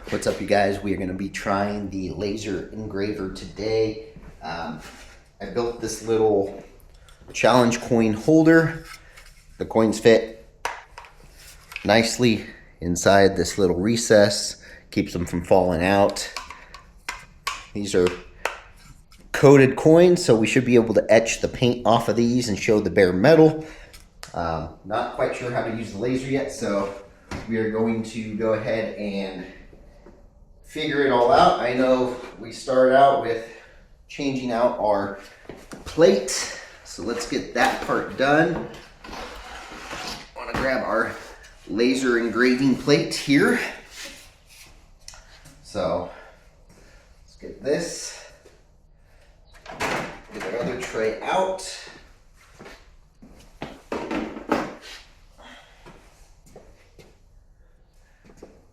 What's up, you guys? We are going to be trying the laser engraver today. I built this little challenge coin holder. The coins fit nicely inside this little recess, keeps them from falling out. These are coated coins, so we should be able to etch the paint off of these and show the bare metal. Not quite sure how to use the laser yet, so we are going to go ahead and figure it all out. I know we start out with changing out our plate, so let's get that part done. I want to grab our laser engraving plate here. So let's get this, get our other tray out.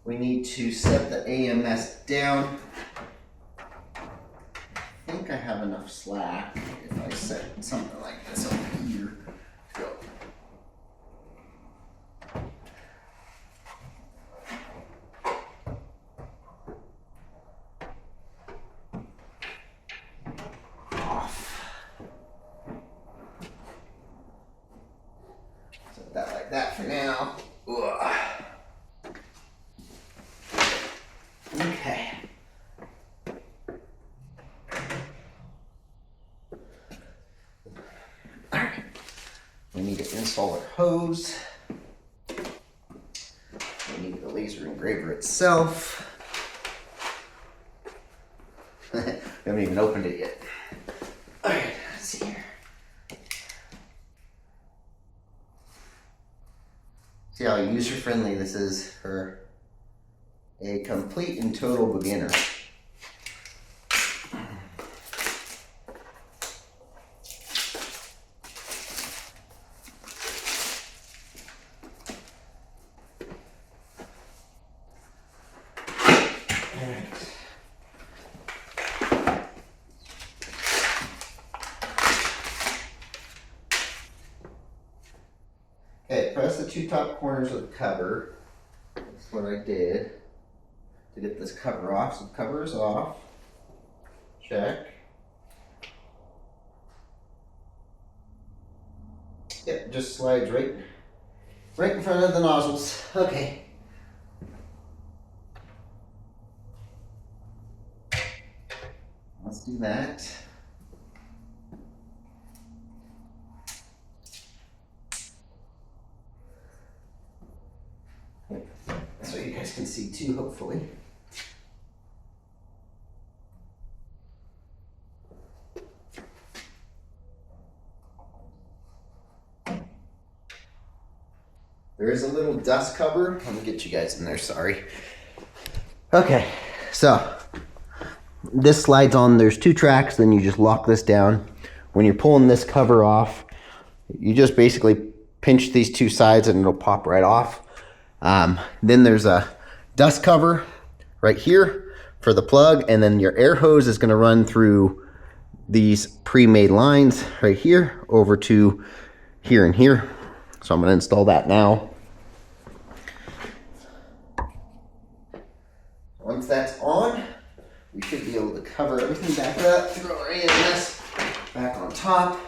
We need to set the AMS down. I think I have enough slack if I set something like this over here. Go. Off. Set that like that for now. Ugh. Okay. All right. We need to install our hose. We need the laser engraver itself. We haven't even opened it yet. All right, let's see here. See how user-friendly this is for a complete and total beginner. Okay, press the two top corners of the cover. That's what I did to get this cover off. So the cover is off. Check. Yep, just slides right in front of the nozzles. Okay. Let's do that. So you guys can see too, hopefully. There is a little dust cover. Let me get you guys in there, sorry. Okay, so this slides on, there's two tracks, then you just lock this down. When you're pulling this cover off, you just basically pinch these two sides and it'll pop right off. Then there's a dust cover right here for the plug, and then your air hose is going to run through these pre-made lines right here over to here and here. So I'm going to install that now. Once that's on, we should be able to cover everything back up, throw our AMS back on top.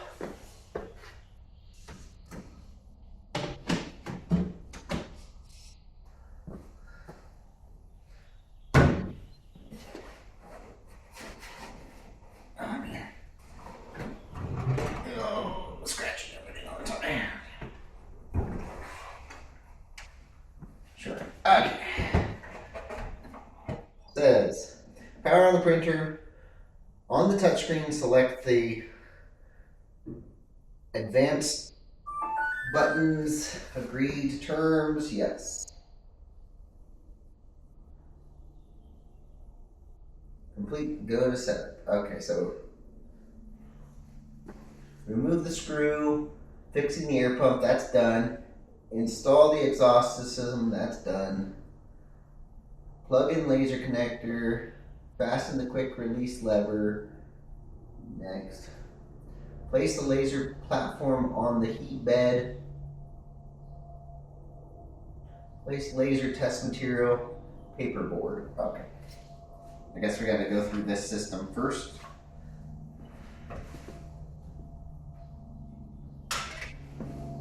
Okay. Says power on the printer. On the touchscreen, select the advanced buttons. Agree to terms. Yes. Complete. Go to setup. Okay, so remove the screw. Fixing the air pump. That's done. Install the exhaust system, that's done. Plug in laser connector, fasten the quick release lever, next. Place the laser platform on the heat bed. Place laser test material, paperboard. Okay. I guess we got to go through this system first.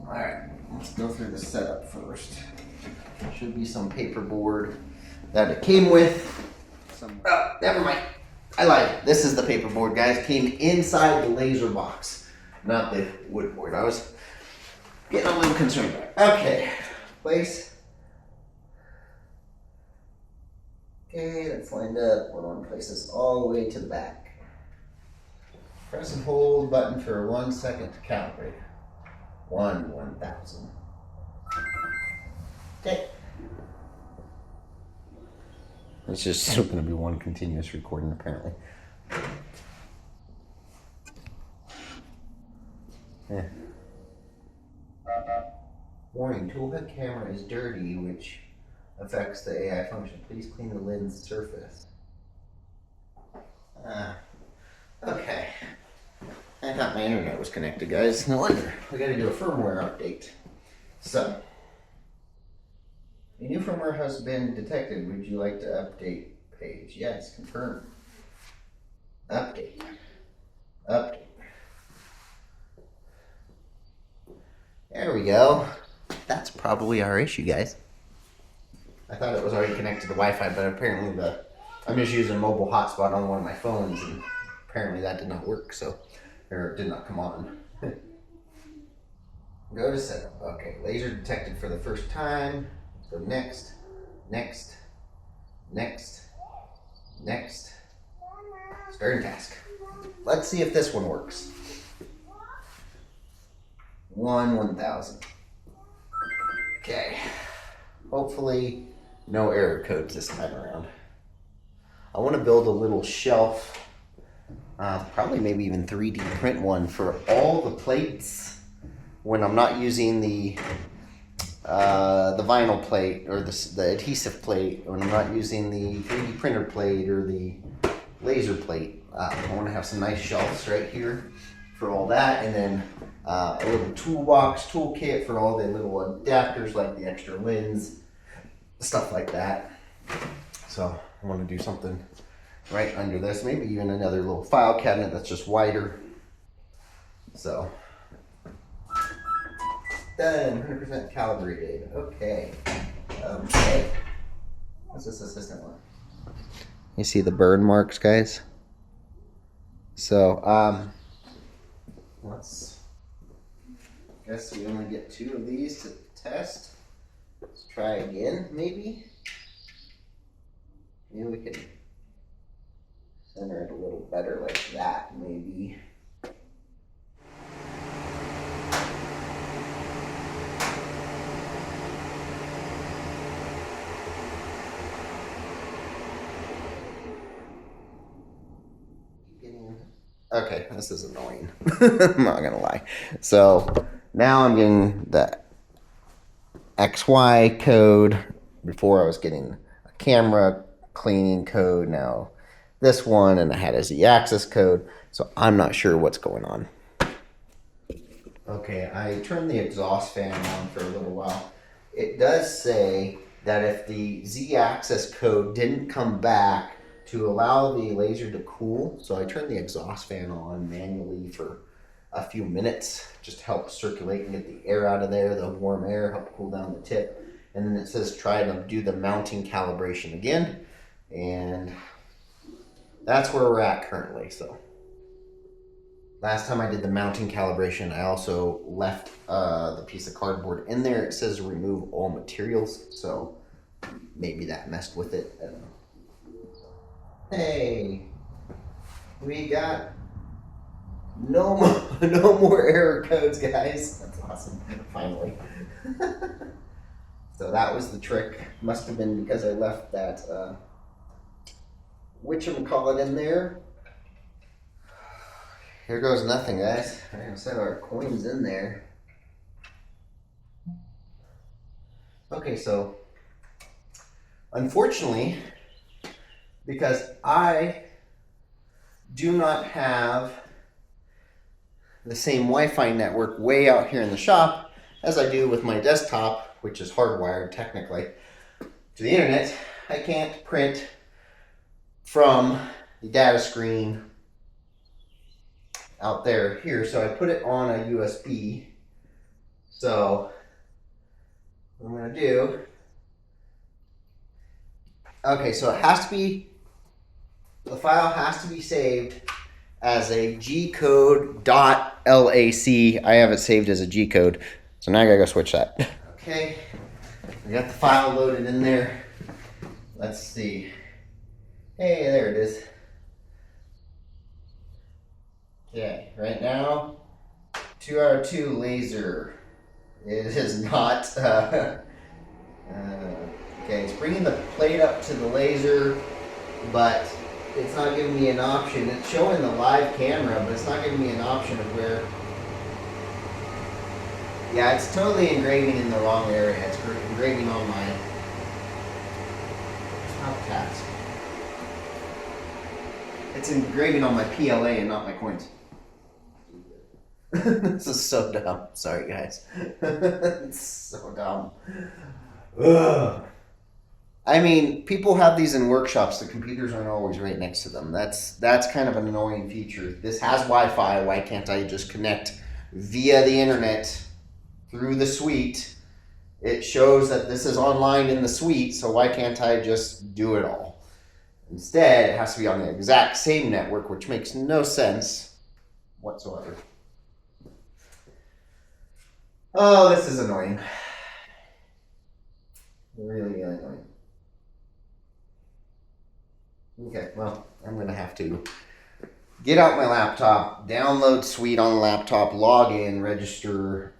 Alright, let's go through the setup first. Should be some paperboard that it came with. Oh, never mind. I lied. This is the paperboard, guys. Came inside the laser box, not the wood board. I was getting a little concerned. Okay, place. Okay, that's lined up. We're going to place this all the way to the back. Press and hold button for 1 second to calibrate. 1/1000. Okay. It's just still going to be one continuous recording, apparently. Yeah. Warning, toolhead camera is dirty, which affects the AI function. Please clean the lens surface. Okay. I thought my internet was connected, guys. No wonder. We got to do a firmware update. So, a new firmware has been detected. Would you like to update page? Yes, confirm. Update. Update. There we go. That's probably our issue, guys. I thought it was already connected to Wi-Fi, but apparently I'm just using a mobile hotspot on one of my phones, and apparently that did not work, or it did not come on. Go to setup. Okay, laser detected for the first time. Go next, next, next, next. Starting task. Let's see if this one works. 1/1000. Okay. Hopefully no error codes this time around. I want to build a little shelf, probably maybe even 3D print one for all the plates when I'm not using the vinyl plate or the adhesive plate, when I'm not using the 3D printer plate or the laser plate. I want to have some nice shelves right here for all that, and then a little toolbox, toolkit for all the little adapters like the extra lens, stuff like that. So I want to do something right under this, maybe even another little file cabinet that's just wider. So done, 100% calibrated. Okay. Okay. What's this assistant one? You see the burn marks, guys? So, guess we only get 2 of these to test. Let's try again, maybe. Maybe we can center it a little better like that, maybe. Okay, this is annoying. I'm not gonna lie. So now I'm getting the XY code. Before I was getting a camera cleaning code. Now this one, and I had a Z-axis code. So I'm not sure what's going on. Okay, I turned the exhaust fan on for a little while. It does say that if the Z-axis code didn't come back to allow the laser to cool, so I turned the exhaust fan on manually for a few minutes, just to help circulate and get the air out of there, the warm air, help cool down the tip. And then it says try to do the mounting calibration again, and that's where we're at currently. So last time I did the mounting calibration, I also left the piece of cardboard in there. It says remove all materials, so maybe that messed with it. I don't know. Hey, we got no more error codes, guys. That's awesome. Finally. So that was the trick. Must have been because I left that whatchamacallit in there. Here goes nothing, guys. We're gonna set our coins in there. Okay, so unfortunately, because I do not have the same Wi-Fi network way out here in the shop as I do with my desktop, which is hardwired technically to the internet, I can't print from the data screen out there here, so I put it on a USB. So what I'm going to do, okay, so it has to be, the file has to be saved as a G-code.lac. I have it saved as a G-code, so now I gotta go switch that. Okay, we got the file loaded in there. Let's see. Hey, there it is. Okay, right now, 2 out of 2 laser. It is not, okay, it's bringing the plate up to the laser, but it's not giving me an option. It's showing the live camera, but it's not giving me an option of where. Yeah, it's totally engraving in the wrong area. It's engraving on my top task. It's engraving on my PLA and not my coins. This is so dumb. Sorry, guys. It's so dumb. Ugh. I mean, people have these in workshops. The computers aren't always right next to them. That's kind of an annoying feature. This has Wi-Fi. Why can't I just connect via the internet through the suite? It shows that this is online in the suite, so why can't I just do it all? Instead, it has to be on the exact same network, which makes no sense whatsoever. Oh, this is annoying. Really annoying. Okay, well, I'm going to have to get out my laptop, download Suite on the laptop, log in, register,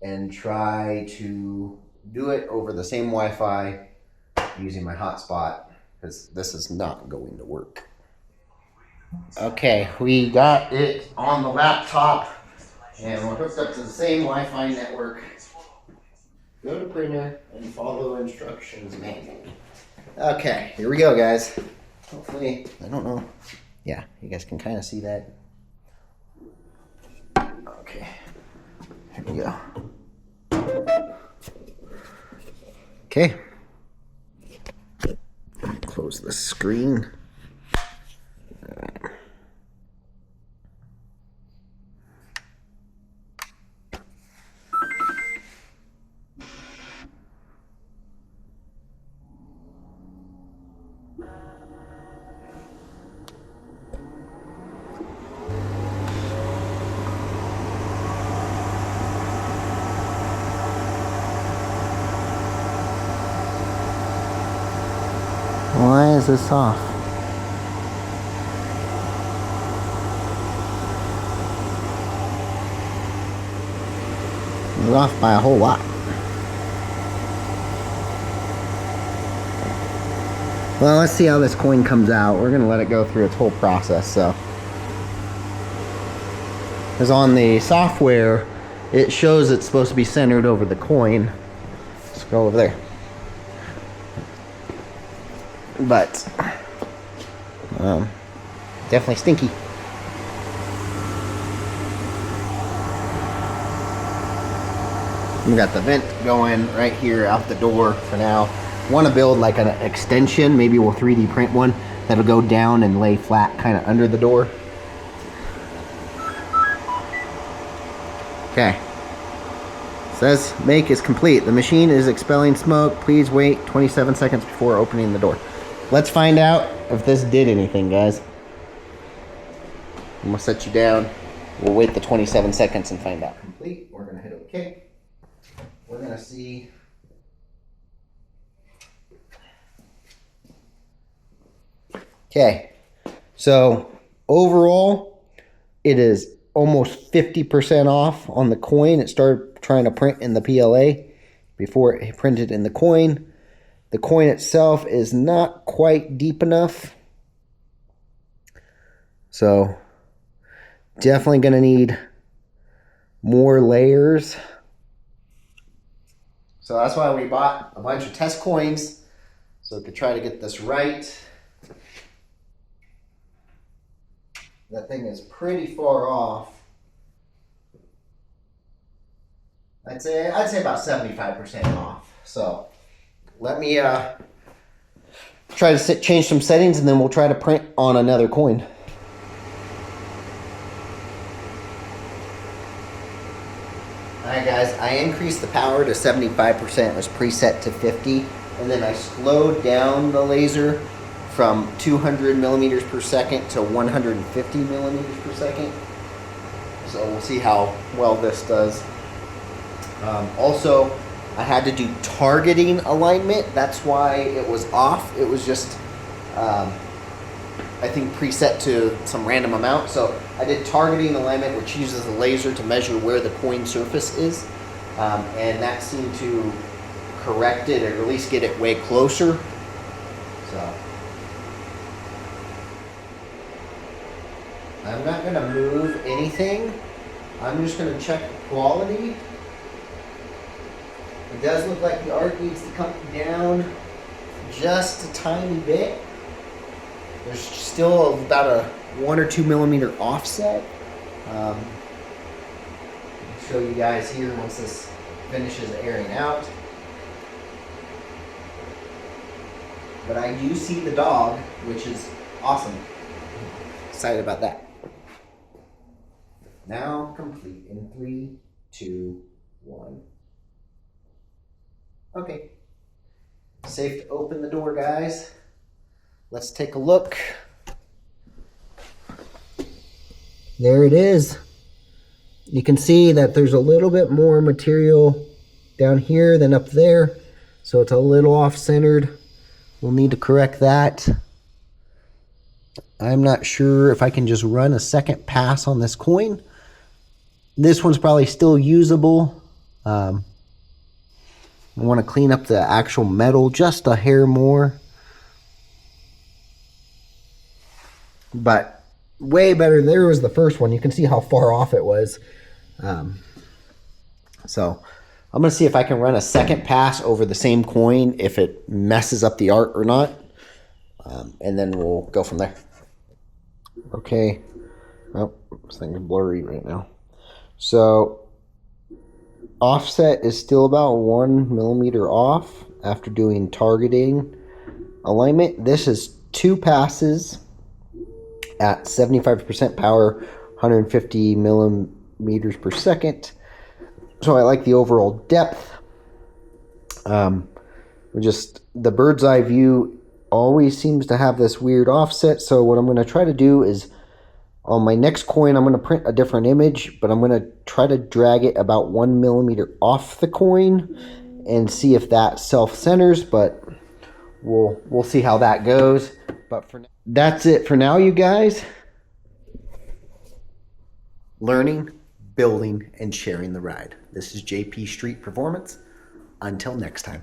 and try to do it over the same Wi-Fi using my hotspot, because this is not going to work. Okay, we got it on the laptop, and we're hooked up to the same Wi-Fi network. Go to printer and follow instructions manually. Okay, here we go, guys. Hopefully, I don't know. Yeah, you guys can kind of see that. Okay, here we go. Okay. Close the screen. Why is this off? It's off by a whole lot. Well, let's see how this coin comes out. We're gonna let it go through its whole process. So, because on the software, it shows it's supposed to be centered over the coin. Let's go over there. But definitely stinky. We got the vent going right here out the door for now. Want to build like an extension. Maybe we'll 3D print one that'll go down and lay flat kind of under the door. Okay. Says make is complete. The machine is expelling smoke. Please wait 27 seconds before opening the door. Let's find out if this did anything, guys. I'm gonna set you down. We'll wait the 27 seconds and find out. Complete. We're gonna hit OK. We're gonna see. Okay. So overall, it is almost 50% off on the coin. It started trying to print in the PLA before it printed in the coin. The coin itself is not quite deep enough. So definitely going to need more layers. So that's why we bought a bunch of test coins, so we could try to get this right. That thing is pretty far off. I'd say about 75% off. So let me try to change some settings, and then we'll try to print on another coin. Alright guys, I increased the power to 75%. It was preset to 50. And then I slowed down the laser from 200 millimeters per second to 150 millimeters per second. So we'll see how well this does. Also, I had to do targeting alignment. That's why it was off. It was just, I think, preset to some random amount. So I did targeting alignment, which uses a laser to measure where the coin surface is. And that seemed to correct it, or at least get it way closer. So I'm not going to move anything. I'm just going to check the quality. It does look like the art needs to come down just a tiny bit. There's still about a 1 or 2 millimeter offset. I'll show you guys here once this finishes airing out. But I do see the dog, which is awesome. Excited about that. Now complete in 3, 2, 1. Okay. Safe to open the door, guys. Let's take a look. There it is. You can see that there's a little bit more material down here than up there. So it's a little off-centered. We'll need to correct that. I'm not sure if I can just run a second pass on this coin. This one's probably still usable. I want to clean up the actual metal just a hair more. But way better. There was the first one. You can see how far off it was. So I'm going to see if I can run a second pass over the same coin, if it messes up the art or not. And then we'll go from there. Okay. Oh, this thing is blurry right now. So offset is still about 1 millimeter off after doing targeting alignment. This is 2 passes at 75% power, 150 millimeters per second. So I like the overall depth. Just the bird's eye view always seems to have this weird offset. So what I'm going to try to do is, on my next coin, I'm going to print a different image, but I'm going to try to drag it about 1 millimeter off the coin and see if that self-centers, but we'll see how that goes. But for now, that's it for now, you guys. Learning, building, and sharing the ride. This is JP Street Performance. Until next time.